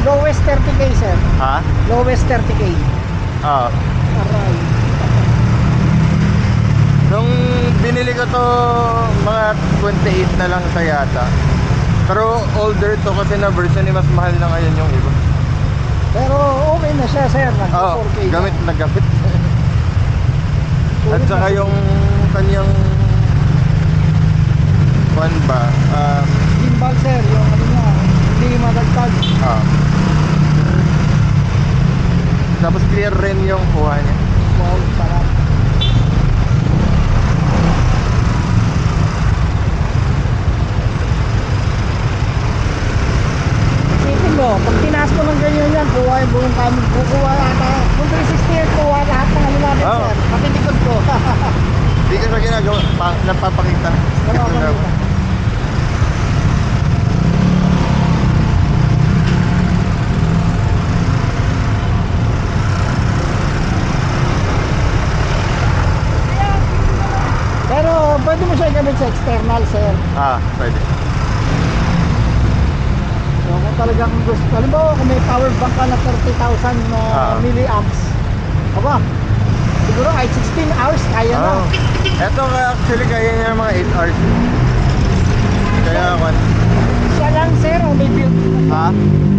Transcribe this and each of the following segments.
lowest 30k sir. Ha? Lowest 30k. Oo. Aray. Nung binili ko to, mga 28 na lang sa yata. Pero older to kasi na version ni mas mahal na ngayon yung iba. Pero okay na siya sir. Oo, 4K gamit na gamit. At Sulit saka na. yung kanyang kuan ba? Gimbal sir, yung ano niya, hindi madagdag. Tapos clear rin yung kuha niya. Wow, sarap. Isipin mo, pag tinaas mo ng ganyan yan, kuha yung buong kami, kukuha ata. Kung 360 kuha lahat ng ano natin Oo. sir. Pakitikod ko. Hindi ko sa ginagawa, napapakita. Wala akong ganito. Pero pwede mo siya gamit sa external sir. Pwede. So, kung talagang gusto, halimbawa kung may power bank ka na 30,000 milliamps, aba, siguro kahit 16 hours kaya na. Ito nga actually kaya niya mga 8 hours. Kaya kwan. Siya lang sir o may built?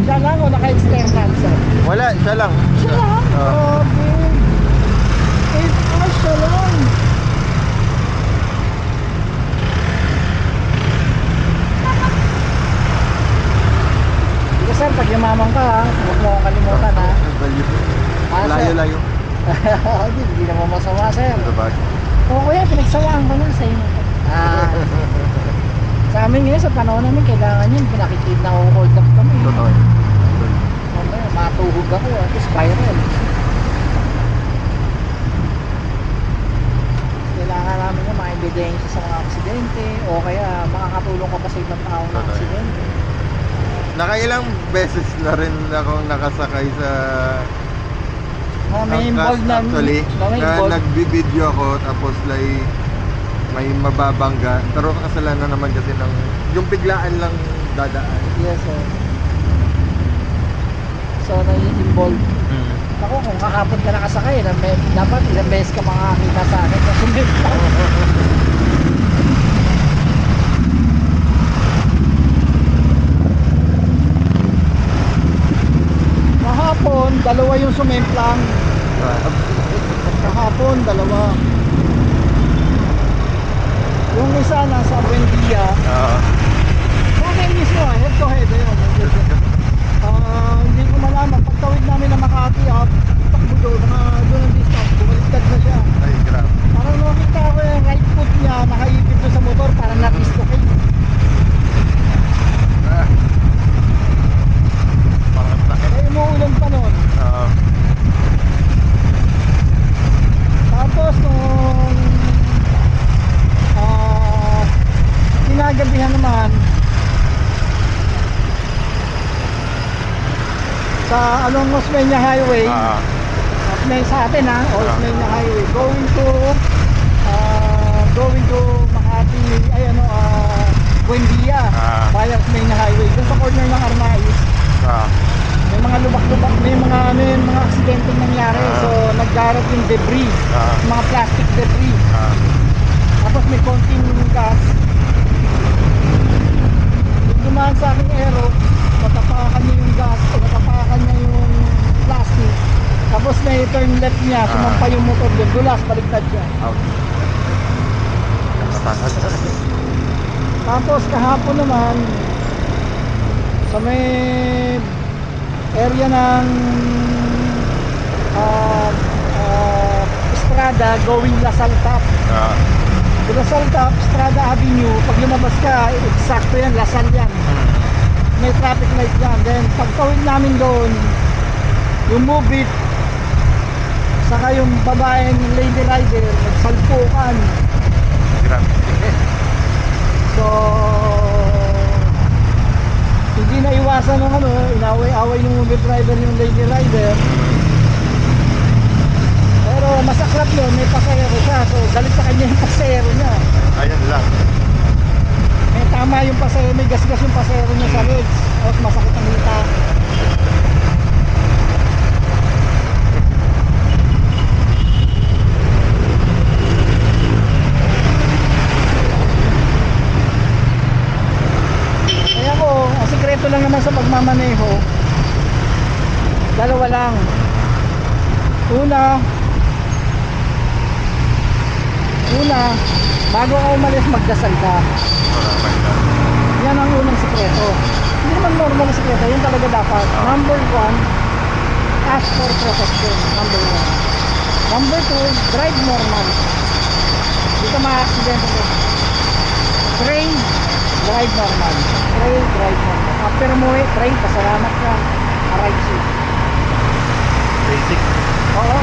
Siya lang o naka-external sir? Wala, siya lang. Siya lang? Grabe. 8 hours siya lang. Sige sir, pag yumaman ka ha, huwag mo akong kalimutan ha. Layo-layo. Hindi naman masama sir. Ito ba? Oo kuya, pinagsawaan ko lang sa inyo. Sa amin ngayon, sa panahon namin, kailangan yun. Pinakikid na hold up kami. Totoo. Okay, matuhog ako, at least viral. Kailangan namin yung mga ebidensya sa mga aksidente o kaya makakatulong ka pa sa ibang tao na Totoo. aksidente. Nakailang beses na rin akong nakasakay sa May involved na actually, may na involved. nagbibideo ako tapos like may mababangga. Pero kasalanan naman kasi ng yung biglaan lang dadaan. Yes sir. So nai-involved. Ako kung kakapon ka nakasakay, dapat ilang beses ka makakita sa akin sa sunod pa. Kahapon, dalawa yung sumemplang. Kahapon, dalawa. Yung isa nasa Buendia. Okay mismo, head to head. Ayun. Hindi ko malaman. Pagtawid namin na Makati, takbo doon, doon ang distance. Bumaliktad na siya. Ay, grabe. Parang nakita ko yung right foot niya, nakaipit doon sa motor, parang na-dislocate. Parang sakit. Kaya umuulan pa noon. Tapos nung kinagabihan naman sa Osmeña Highway, sa atin Osmeña Highway going to Makati, Buendia, via Osmeña Highway doon sa corner ng Arnaiz. May mga lubak-lubak, may mga aksidente nangyari. So nagkaroon yung debris, mga plastic debris. Tapos may konting gas. Yung dumaan sa aking aero, natapakan niya yung gas, natapakan niya yung plastic. Tapos may turn left niya, sumampa yung motor doon, dulas, baliktad siya. Tapos kahapon naman, sa may area ng Estrada going Lasal Top. Lasal Top, Estrada Avenue, pag lumabas ka, eksakto yan, Lasal yan. May traffic light yan. Then pagtawid namin doon, yung move it, saka yung babaeng lady rider, nagsalpukan. Grabe. So hindi na iwasan ng inaway-away ng Uber driver yung lady rider. Pero masaklap yun, may pasahero siya. So galit sa kanya yung pasahero niya. Ayun lang. May tama yung pasahero, may gasgas yung pasahero niya sa legs. Tapos masakit ang hita. pagmamaneho, dalawa lang. Una, bago ka umalis, magdasal ka. Yan ang unang sikreto. Hindi naman normal na sikreto, yun talaga dapat. Number one, ask for protection. Number one. Number two, drive normal. Hindi ka ma-accident. Pray, drive normal. Pray, drive normal. After mo pray, pasalamat ka. Arrive safe. Basic. Oo.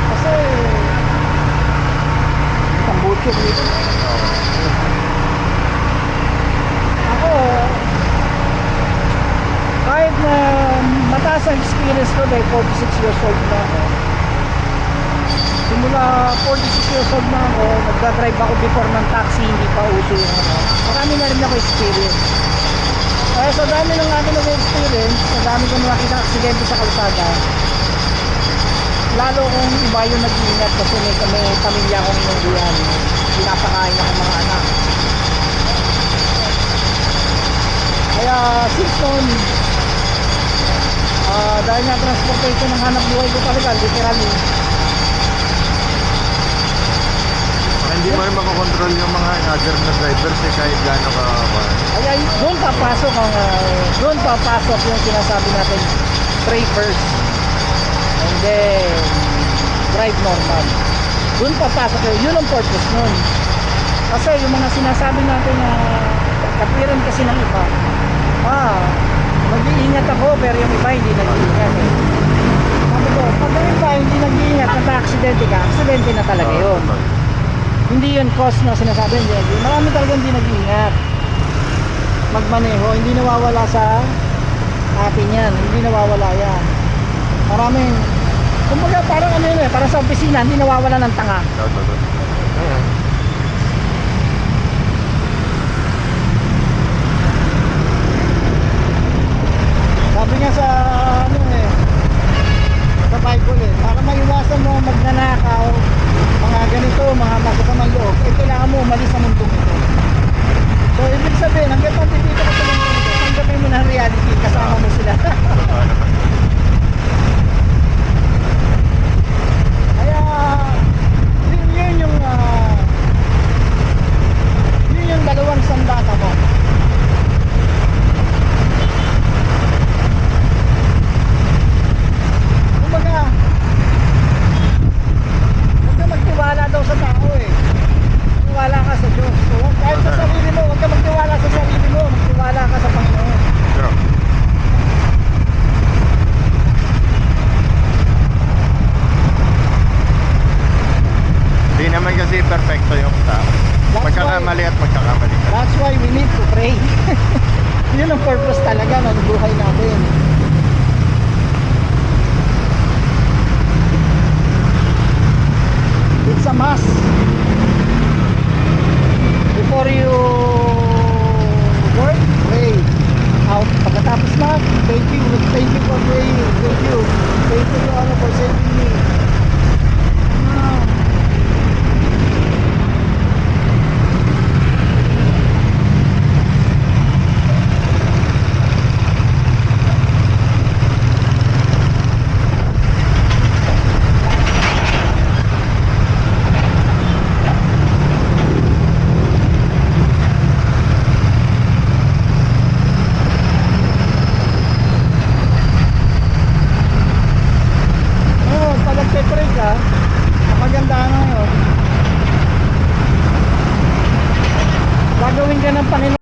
Kasi isang butcher dito. Ako, kahit na mataas ang experience ko dahil 46 years old na ako. Simula 46 years old na ako, nagdadrive ako before ng taxi, hindi pa uso yung ano. Marami na rin ako experience. Kaya sa dami ng aking nag-experience, sa dami kong nakita aksidente sa kalsada, lalo kung iba yung nag-iingat kasi may pamilya akong inubuyan, pinapakain ako mga anak. Kaya since noon, dahil nga transportation ng hanap buhay ko talaga, literally, Hindi mo rin makakontrol yung mga other na drivers kahit gaano ka. Kaya doon papasok yung sinasabi natin, pray first and then drive normal. Doon papasok yun ang purpose nun. Kasi yung mga sinasabi natin na kapiran kasi ng iba, mag-iingat ako pero yung iba hindi nag-iingat eh. Sabi ko, pag yung iba hindi nag-iingat, nata-aksidente ka, aksidente na talaga yun. Hindi yun cause na sinasabi, hindi. Marami talaga hindi nag-iingat magmaneho, hindi nawawala sa atin yan, hindi nawawala yan. Maraming, kumbaga parang ano yun para sa opisina, hindi nawawala ng tanga. Sabi nga sa sa Bible para maiwasan mo magnanakaw, mga ganito, mga masasamang loob, kailangan mo umalis sa mundong ito. So ibig sabihin, hanggang nandito ka sa mundong ito, tanggapin mo na ang reality, kasama mo sila. Kaya yun yung dalawang sandata mo. Kumbaga, huwag ka magtiwala daw sa tao eh. Magtiwala ka sa Diyos. So, kahit sa sarili mo, huwag ka magtiwala sa sarili mo, magtiwala ka sa Panginoon. Sure. Hindi naman kasi perfecto yung tao. Magkakamali at magkakamali ka. That's why we need to pray. Yun ang purpose talaga ng buhay natin. It's a must. Before you work, pray. Out. Pagkatapos na, thank you for praying. Thank you Allah for saving me. Gagawin ka ng Panginoon.